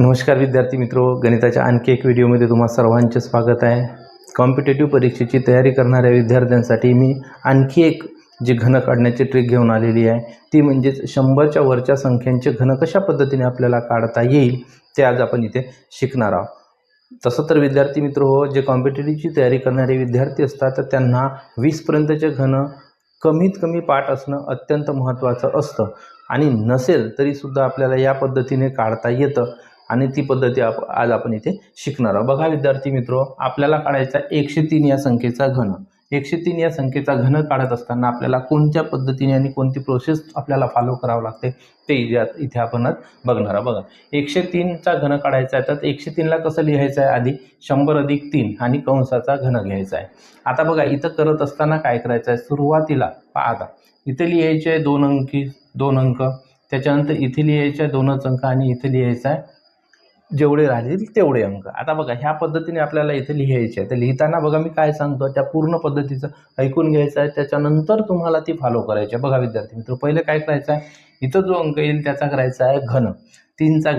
नमस्कार विद्यार्थी मित्रो, गणिताच्या आणखी एक व्हिडिओमध्ये तुम्हा सर्वांचे स्वागत आहे। कॉम्पिटेटिव्ह परीक्षेची तयारी करणाऱ्या विद्यार्थ्यांसाठी मी आणखी एक जी घन काढण्याची ट्रिक घेऊन आलेली आहे, ती म्हणजे 100च्या वरच्या संख्यांचे घन कशा पद्धतीने आपल्याला काढता येईल ते आज आपण इथे शिकणार आहोत। तसं तर विद्यार्थी मित्रो, जे कॉम्पिटेटिव्हची तयारी करणारे विद्यार्थी असतात तर त्यांना 20 पर्यंतचे घन कमीत कमी पाठ असणं अत्यंत महत्त्वाचं असतं आणि नसेल तरी सुद्धा आपल्याला या पद्धतीने काढता येतं आणि ती पद्धती आज आपण इथे शिकणार आहोत। बघा विद्यार्थी मित्रो, आपल्याला काढायचा 103 या संख्येचा घन। 103 या संख्येचा घन काढत असताना आपल्याला कोणत्या पद्धतीने आणि कोणती प्रोसेस आपल्याला फॉलो करावं लागते ते इथे आपण आज बघणार आहोत। बघा, 103 चा घन काढायचा आहे तर 103 ला कसं लिहायचं आहे, आधी 100 अधिक 3 आणि कंसाचा घन घ्यायचा आहे। आता बघा, इथं करत असताना काय करायचं आहे, सुरुवातीला पहा, इथे लिहायचे आहे 2 अंक, त्याच्यानंतर इथे लिहायचे आहे 2च अंक आणि इथे लिहायचं आहे जेवढे राहतील तेवढे अंक। आता बघा, ह्या पद्धतीने आपल्याला इथे लिहायचे आहे। तर लिहिताना बघा मी काय सांगतो त्या पूर्ण पद्धतीचं ऐकून घ्यायचं आहे, त्याच्यानंतर तुम्हाला ती फॉलो करायची आहे। बघा विद्यार्थी मित्र, पहिले काय करायचं आहे, इथं जो अंक येईल त्याचा करायचा आहे घन। 3चा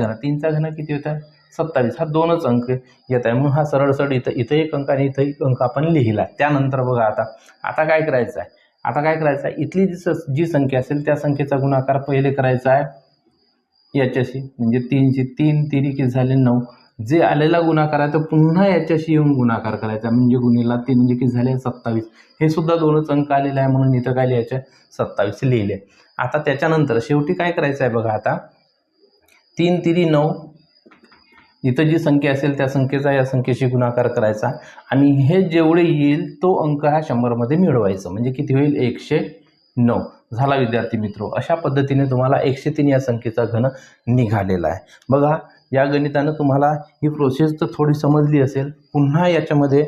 घन किती होत आहे, 27। हा 2च अंक येत आहे म्हणून हा सरळ इथं एक अंक आणि इथं एक अंक आपण लिहिला। त्यानंतर बघा आता काय करायचं आहे, इथली जी संख्या असेल त्या संख्येचा गुणाकार पहिले करायचा आहे याच्याशी, म्हणजे 3ची 3 3 किती झाले 9। जे आलेला गुणाकार आहे तो पुन्हा याच्याशी येऊन गुणाकार करायचा, म्हणजे गुणिला 3 म्हणजे किती झाले 27। हे सुद्धा 2च अंक आलेला आहे म्हणून इथं काय लिहायचं, 27 लिहिले। आता त्याच्यानंतर शेवटी काय करायचं आहे बघा, आता 3 3 9, इथं जी संख्या असेल त्या संख्येचा या संख्येशी गुणाकार करायचा आणि हे जेवढे येईल तो अंक हा 100 मध्ये मिळवायचा, म्हणजे किती होईल 109 झाला विद्यार्थी मित्रो। अशा पद्धतीने तुम्हाला 103 या संख्येचा घन निघालेला आहे। बघा, या गणितानं तुम्हाला ही प्रोसेस तर थोडी समजली असेल। पुन्हा याच्यामध्ये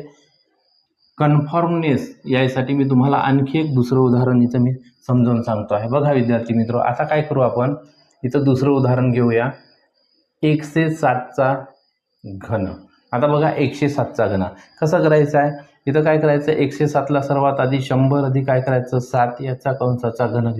कन्फर्मनेस यासाठी मी तुम्हाला आणखी एक दुसरं उदाहरण इथं मी समजावून सांगतो आहे। बघा विद्यार्थी मित्रो, आता काय करू आपण, इथं दुसरं उदाहरण घेऊया, 107चा घन। आता बघा 107चा घन कसं करायचा आहे, इथं काय करायचं, 107ला सर्वात आधी 100 अधिक काय करायचं 7 याचा कंसाचा घन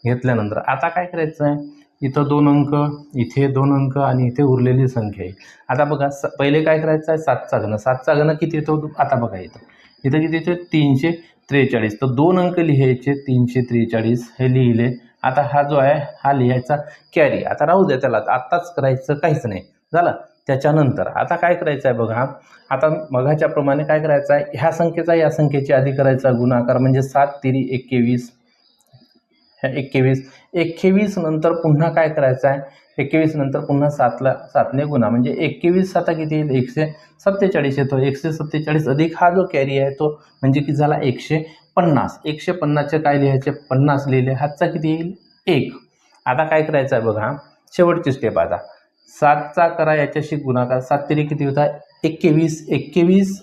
घेतल्यानंतर आता काय करायचं आहे, इथं 2 अंक, इथे 2 अंक आणि इथे उरलेली संख्या आहे। आता बघा, पहिले काय करायचं आहे 7चा घन किती येतो, आता बघा इथं किती येते 343। तर 2 अंक लिहायचे 343 हे लिहिले। आता हा जो आहे हा लिहायचा कॅरी, आता राहू द्या त्याला, आत्ताच करायचं काहीच नाही झालं। त्याच्यानंतर आता काय करायचं आहे बघा, आता मगाच्या प्रमाणे काय करायचं आहे, ह्या संख्येचा या संख्येची आधी करायचा गुणाकार, म्हणजे 7 3 21, ह्या 21 नंतर पुन्हा काय करायचं आहे, 21 नंतर पुन्हा 7ने गुणा, म्हणजे 21 आता किती येईल 147 येतो। 147 अधिक हा जो कॅरी आहे तो म्हणजे किती झाला 150। 150चे काय लिहायचे 50 लिहिले, हातचा किती येईल 1। आता काय करायचं आहे बघा, शेवटची स्टेप, आता 7चा करा याच्याशी गुणाकार, 7 3 किती होता 21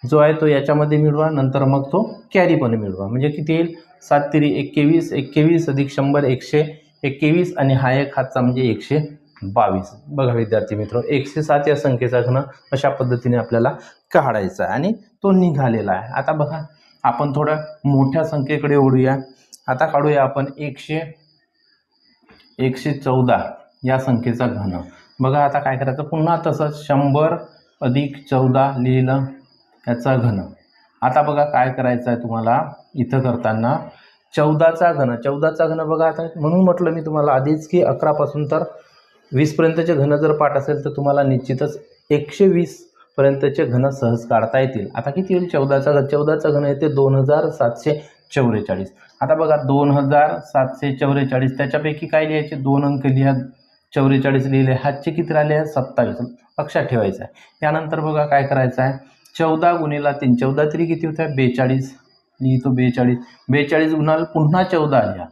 जो आहे तो याच्यामध्ये मिळवा, नंतर मग तो कॅरी पण मिळवा, म्हणजे किती येईल 7 3 21 अधिक 100 121 आणि हा एक हातचा म्हणजे 122। बघा विद्यार्थी मित्र, 107 या संख्येचा घन अशा पद्धतीने आपल्याला काढायचा आहे आणि तो निघालेला आहे। आता बघा, आपण थोड्या मोठ्या संख्येकडे ओढूया। आता काढूया आपण 114 या संख्येचा घन। बघा, आता काय करायचं, पुन्हा तसंच 100 अधिक 14 लिहिलं याचा घन। आता बघा काय करायचं आहे तुम्हाला, इथं करताना 14चा घन बघा, आता म्हणून म्हटलं मी तुम्हाला आधीच की 11 पासून तर 20 पर्यंतचे घन जर पाठ असेल तर तुम्हाला निश्चितच 120 पर्यंतचे घन सहज काढता येतील। आता किती येईल 14चा घन येते 2744। आता बघा 2744, त्याच्यापैकी काय लिहायचे 2 अंक लिहा, 44 लिहिले, हातचे किती राहिले 27, लक्षात ठेवायचं आहे। त्यानंतर बघा काय करायचं आहे, 14 गुणिला 3, 14 3 किती होत आहे 42 लिहितो, 42 गुणाल पुन्हा 14 लिहा,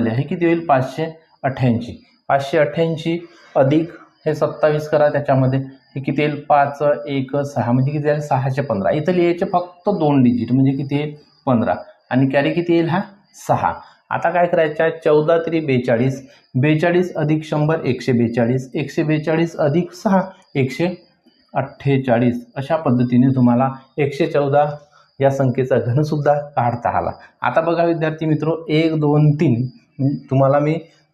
हे किती होईल 588। 588 अधिक हे 27 करा त्याच्यामध्ये, हे किती येईल 5 1 6, म्हणजे किती झाले 615। इथं लिहायचे फक्त 2 डिजिट, म्हणजे किती येईल 15 आणि कॅरी किती येईल हा 6। आता काय करायचं आहे, 14 3 42, 42 अधिक 100 142, 142 अधिक 6 148। अशा पद्धतीने तुम्हाला 114 या संख्येचा घनसुद्धा काढता आला। आता बघा विद्यार्थी मित्रो, 1 2 3 तुम्हाला मी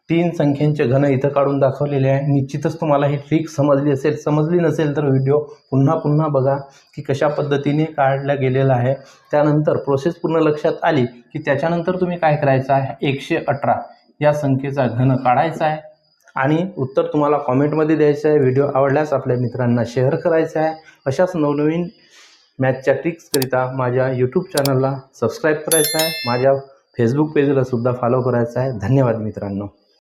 3 संख्यांचे घन इथं काढून दाखवलेले आहे. निश्चितच तुम्हाला ही ट्रिक समजली असेल. समजली नसेल तर व्हिडिओ पुन्हा पुन्हा बघा की कशा पद्धतीने काढला गेलेला आहे. त्यानंतर प्रोसेस पूर्ण लक्षात आली की त्याच्यानंतर तुम्ही काय करायचं आहे, 118 या संख्येचा घन काढायचा आहे आणि उत्तर तुम्हाला कॉमेंटमध्ये द्यायचं आहे. व्हिडिओ आवडल्यास आपल्या मित्रांना शेअर करायचा आहे. अशाच नवनवीन मॅथच्या ट्रिक्सकरिता माझ्या यूट्यूब चॅनलला सबस्क्राईब करायचं आहे. माझ्या फेसबुक पेजला सुद्धा फॉलो करायचं आहे. धन्यवाद मित्रांनो.